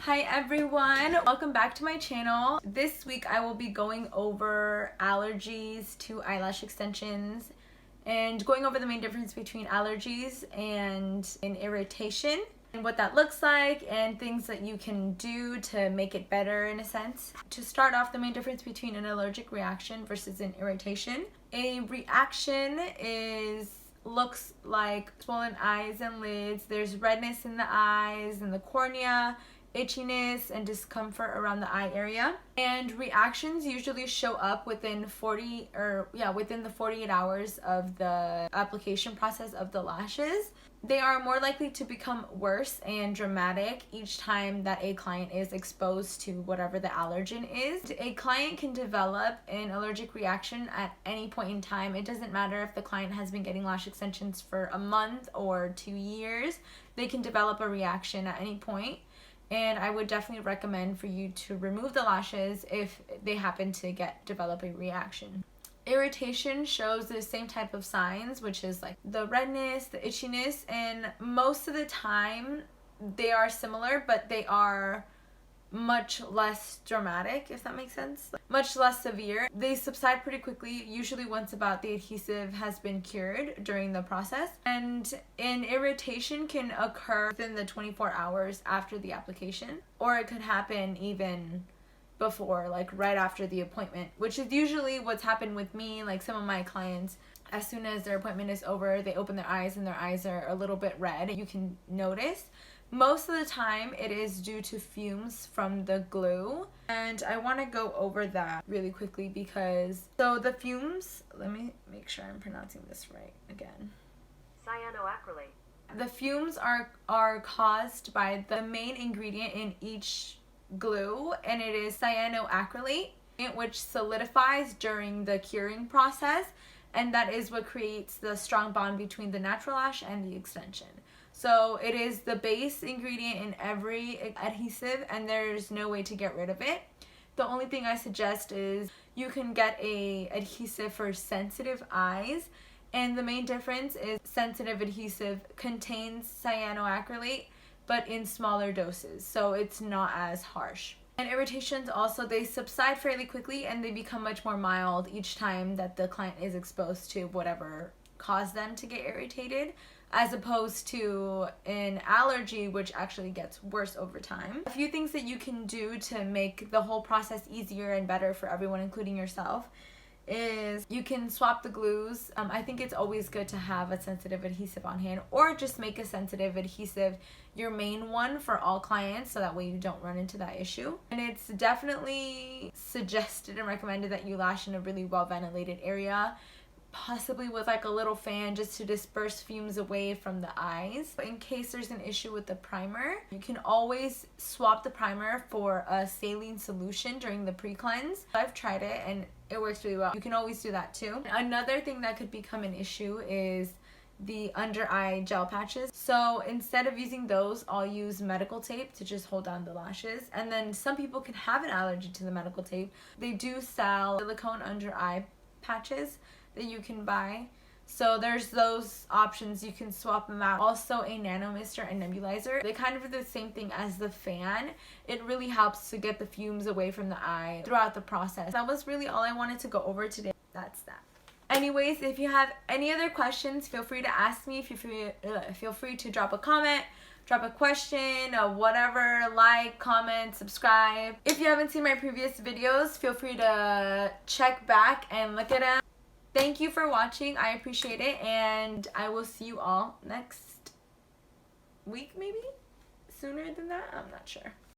Hi everyone, welcome back to my channel. This week I will be going over allergies to eyelash extensions and going over the main difference between allergies and an irritation and what that looks like and things that you can do to make it better in a sense. To start off, the main difference between an allergic reaction versus an irritation. A reaction looks like swollen eyes and lids. There's redness in the eyes and the cornea, itchiness and discomfort around the eye area, and reactions usually show up within the 48 hours of the application process of the lashes. They are more likely to become worse and dramatic each time that a client is exposed to whatever the allergen is. A client can develop an allergic reaction at any point in time. It doesn't matter if the client has been getting lash extensions for a month or 2 years. They can develop a reaction at any point. And I would definitely recommend for you to remove the lashes if they happen to develop a reaction. Irritation shows the same type of signs, which is like the redness, the itchiness, and most of the time they are similar, but they are much less dramatic, if that makes sense. Much less severe. They subside pretty quickly, usually once about the adhesive has been cured during the process. And an irritation can occur within the 24 hours after the application, or it could happen even before, like right after the appointment, which is usually what's happened with me. Like some of my clients, as soon as their appointment is over, they open their eyes and their eyes are a little bit red. You can notice. Most of the time it is due to fumes from the glue, and I want to go over that really quickly because the fumes, let me make sure I'm pronouncing this right again. Cyanoacrylate. The fumes are caused by the main ingredient in each glue, and it is cyanoacrylate, which solidifies during the curing process, and that is what creates the strong bond between the natural lash and the extension. So it is the base ingredient in every adhesive, and there's no way to get rid of it. The only thing I suggest is you can get a adhesive for sensitive eyes, and the main difference is sensitive adhesive contains cyanoacrylate but in smaller doses, so it's not as harsh. And irritations also, they subside fairly quickly and they become much more mild each time that the client is exposed to whatever caused them to get irritated, as opposed to an allergy, which actually gets worse over time. A few things that you can do to make the whole process easier and better for everyone, including yourself, is you can swap the glues. I think it's always good to have a sensitive adhesive on hand, or just make a sensitive adhesive your main one for all clients, so that way you don't run into that issue. And it's definitely suggested and recommended that you lash in a really well ventilated area, possibly with like a little fan just to disperse fumes away from the eyes. In case there's an issue with the primer, you can always swap the primer for a saline solution during the pre-cleanse. I've tried it and it works really well. You can always do that too. Another thing that could become an issue is the under eye gel patches. So instead of using those, I'll use medical tape to just hold down the lashes. And then some people can have an allergy to the medical tape. They do sell silicone under eye patches that you can buy, so there's those options. You can swap them out. Also a nano mister and nebulizer, they kind of do the same thing as the fan. It really helps to get the fumes away from the eye throughout the process. That was really all I wanted to go over today. That's that. Anyways, if you have any other questions, feel free to ask me. Feel free to drop a comment, drop a question, whatever, like, comment, subscribe. If you haven't seen my previous videos, feel free to check back and look at them. Thank you for watching. I appreciate it, and I will see you all next week, maybe? Sooner than that? I'm not sure.